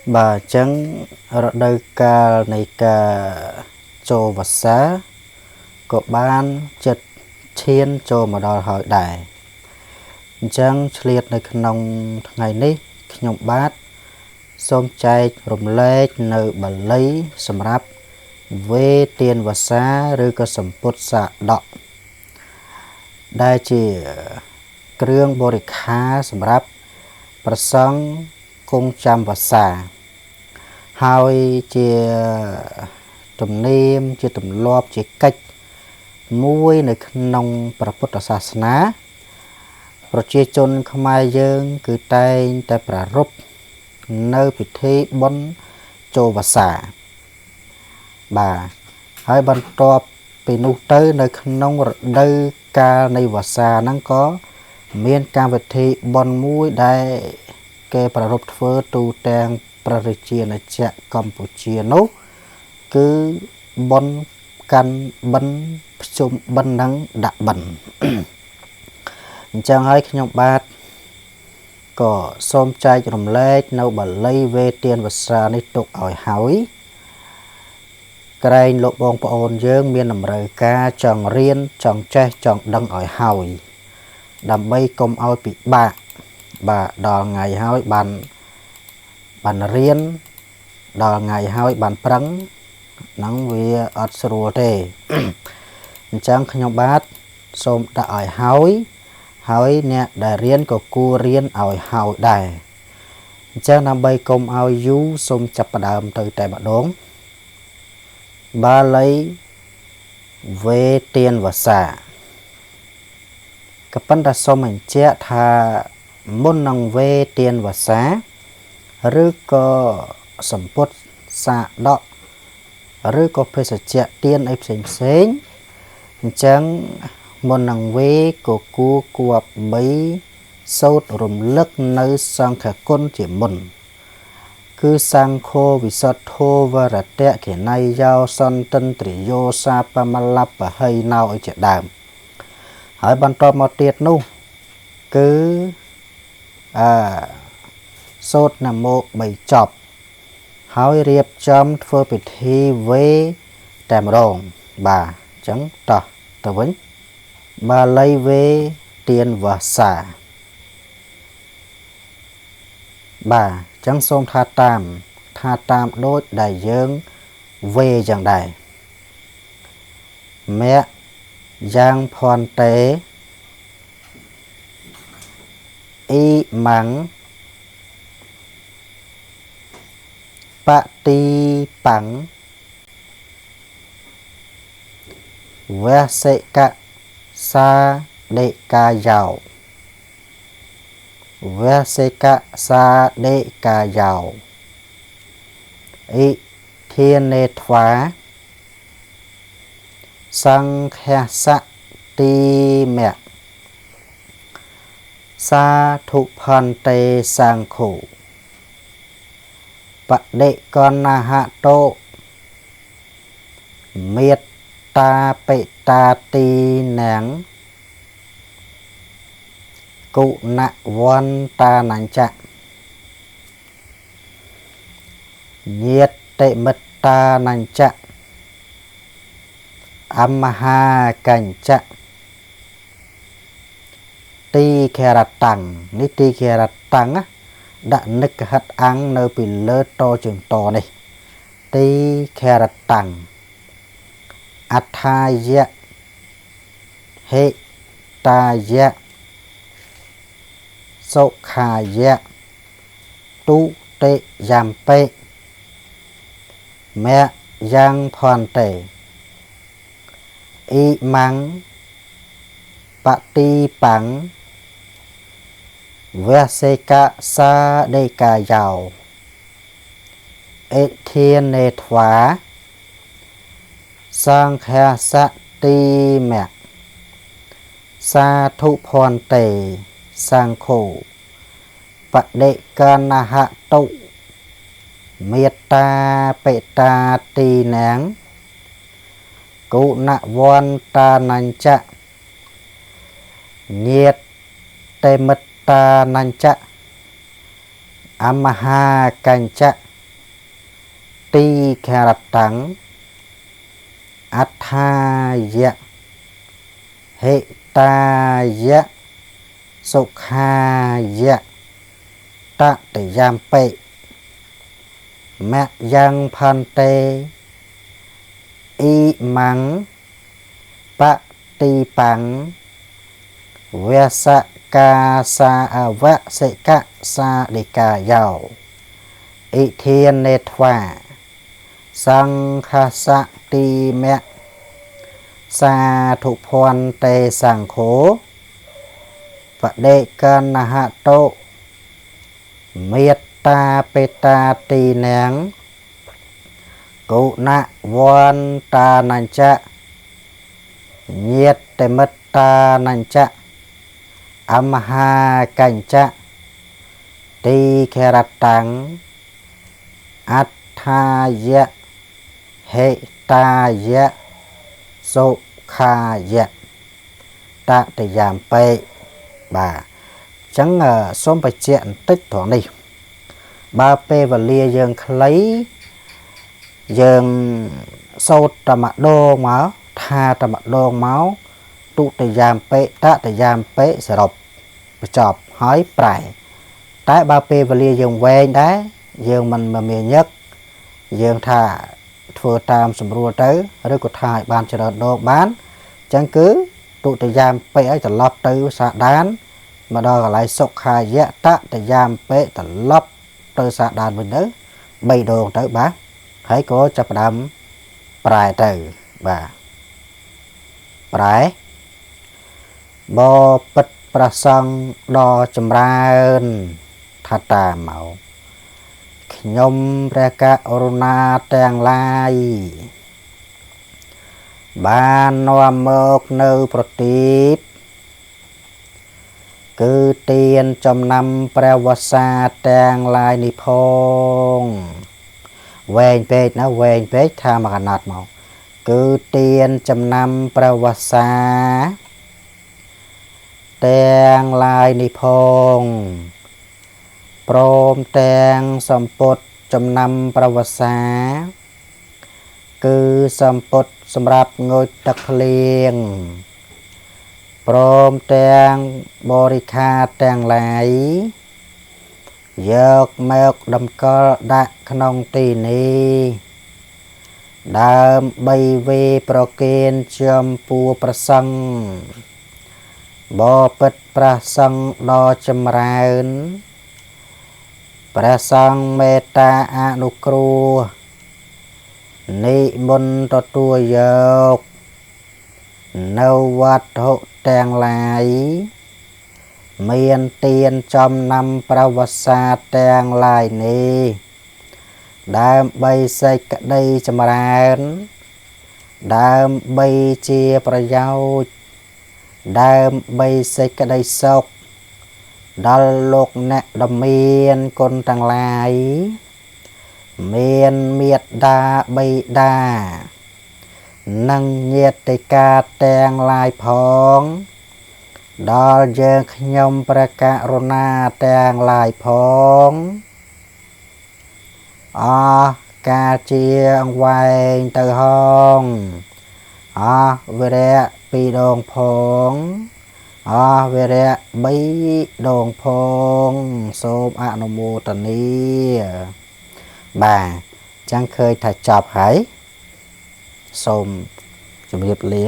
Bà chẳng ở đây ca này ca cho vật xá có ban chất thiên cho mà đòi hỏi đại chẳng liệtในក្នុងថ្ងៃនេះខ្ញុំបាទសូមចែករំលែកនៅបាលីសម្រាប់វេទានវស្សាឬក៏សម្ពុទ្ធសាដកដែលជាគ្រឿងបរិក្ខារសម្រាប់ប្រសង់គង់ចាំវស្សាហើយជាទំនៀមជាទម្លាប់ជាកិច្ចមួយនៅក្នុងព្រះពុទ្ធសាសនាប្រជាជនខ្មែរយើងគឺតែងតែប្រារព្ធនៅពិធីបុណ្យចូលវស្សាបាទហើយបន្ទាប់ពីនោះទៅនៅក្នុងរដូវកាលនៃវស្សាហ្នឹងក៏មានកម្មវិធីបុណ្យមួយដែលគេប្រារព្ធធ្វើទូទាំងព្រះរាជាណាចក្រកម្ពុជានោះគឺបុណ្យកាន់បិណ្ឌភ្ជុំបិណ្ឌនិងដាក់បិណ្ឌអញ្ចឹងហើយខ្ញុំបាទក៏សូមចែករំលែកនៅបាលីវេទានវស្សានេះទុកឲ្យហើយក្រែងលោកបងប្អូនយើងមានតម្រូវការចង់រៀនចង់ចេះចង់ដឹងឲ្យហើយដើម្បីកុំឲ្យពិបាកបាទដល់ថ្ងៃហើយបានរៀនដល់ថ្ងៃហើយបានប្រឹងហ្នឹងវាអត់ស្រួលទេអញ្ចឹងខ្ញុំបាទសូមដាក់ឲ្យហើយអ្នកដែលរៀនក៏គួររៀនឲ្យហើយដែរអញ្ចឹងដើម្បីកុំឲ្យយូរសូមចាប់ផ្ដើមទៅតែម្ដងបាលីវេទានវស្សាក៏ប៉ុន្តែសូមបញ្ជាក់ថាមុននឹងវេទានវស្សាឬក៏សម្ពុទ្ធសាដកឬក៏ភេសជ្ជៈទានអីផ្សេងអញ្ចឹងមុននឹងវេក៏គួរគប្បីសូត្ររំលឹកនៅសង្ឃគុណជាមុនគឺសង្ឃោវិសុទ្ធោវរតៈខេណៃយោសន្តិន្ទ្រិយោសាបមលបហិណោអីជាដើមហើយបន្តមកទៀតនោះគឺសូត្រណាមោ3ចប់ហើយរៀបចំធ្វើពិធីវេតែម្ដងបាទអញ្ចឹងតោះទៅវិញបាលីវេទានវស្សាបាទអញ្ចឹងសូមថាតាមដូចដែលយើងវេយ៉ាងដែរមៈយ៉ាងផន្តេអ៊ីម៉ាំងបតិបង្ងវសិកសាដេកាយោវសិកសាដេកាយោអ៊ីធានេធ្វាសង្ឃសតិមៈសាធុផន្តេសង្ឃោបដិកណាហតោមេត្តាបិតាទីណាំងគុណវន្តានញ្ចៈញាតិមិត្តានញ្ចៈអមហាកញ្ចៈទីខេរតាំងនេះទីខេរតាំងដាក់និកហិតអង្គនៅពីលើតជើងតនេះទីខេរតាំងអថាយៈហេតាយៈសុខាយៈទុតិយំពេមៈយ៉ាងផន្តេអ៊ីម៉ាំងបតិបង្ងវសិកសាដេកាយោអេធានេធ្វាសង្ឃសតិមៈសាធុផន្តេសង្ឃោបដិកណាហតុមេត្តាបិតាទីណាំងគុណវន្តានញ្ចៈញាតិមិត្តានញ្ចៈអមហាកញ្ចៈ ទីខរតាំងអថាយៈហេតាយៈសុខាយៈតតយាមបេមយ៉ាងផន្តេអ៊ីម៉ាំងបតិបាំងវសកាសាអវសិកសាដិកាយោអ៊ីធាននេធ្វាសង្ឃសតិមៈសាធុភ័ន្តេសង្ឃោបដិកណហតោមេត្តាបេតាទីនាងកុណវន្តានញ្ចៈញាតិមិត្តានញ្ចៈអមហាកញ្ចៈទីខរតាំងអដ្ឋាយៈហេតាយៈសុខាយៈតតយាមបេបាទអញ្ចឹងសូមបញ្ជាក់បន្តិចត្រង់នេះបើពេលវេលាយើងខ្លីយើងសូត្រតែម្ដងមកថាតែម្ដងមកទុតិយាមបេតតយាមបេសរុបបញ្ចប់ហើយប្រែតែបើពេលវេលាយើងវែងដែរយើងមិនមានញឹកយើងថាធ្វើតាមសម្រួលទៅឬក៏ថាឲ្យបានច្រើនដងបានអញ្ចឹងគឺទុតិយាមបេឲ្យត្រឡប់ទៅសាដានមកដល់កន្លែងសុខាយៈតតយាមបេត្រឡប់ទៅសាដានវិញទៅ3ដងទៅបាទហើយក៏ចាប់ផ្ដើមប្រែទៅបាទប្រែបពិតប្រសង់ដ៏ចម្រើនថាតាមកខ្ញុំព្រះករុណាទាំងឡាយបាននាំមកនៅប្រទីបគឺទានចំណាំព្រះវស្សាទាំងឡាយនេះផងវែងពេកណាវែងពេកថាមកកណាត់មកគឺទានចំណាំព្រះវស្សាទាំងឡាយនេះផងព្រមទាំងសម្ពុតចំណាំព្រះវស្សាគឺសម្ពុតសម្រាប់ងូតទឹកភ្លៀងព្រមទាំងបរិខាទាំងឡាយយកមកតម្កល់ដាក់ក្នុងទីនេះដើម្បីវេប្រគេនចំពោះព្រះសង្ឃបពិតព្រះសង្ឃដ៏ចម្រើនព្រះសង្ឃមេត្តាអនុគ្រោះនិមន្តទទួលយកនៅវត្ថុទាំងឡាយមានទានចំណាំប្រវត្តិសាស្ត្រទាំងឡាយនេះដើម្បីសេចក្តីចម្រើនដើម្បីជាប្រយោជន៍ដើម្បីសេចក្តីសុខដល់លោកអ្នកដ៏មានគុណទាំងឡាយមានមេត្តាបិតានិងញាតិកាទាំងឡាយផងដល់យើងខ្ញុំព្រះករុណាទាំងឡាយផងអស់កាលជាអង្វែងទៅហងអស់វិរៈ2ដងផងអស់វិរៈ3ដងផងសូមអនុមោទនាបាទចឹងឃើញថាចប់ហើយសូមជម្រាបលា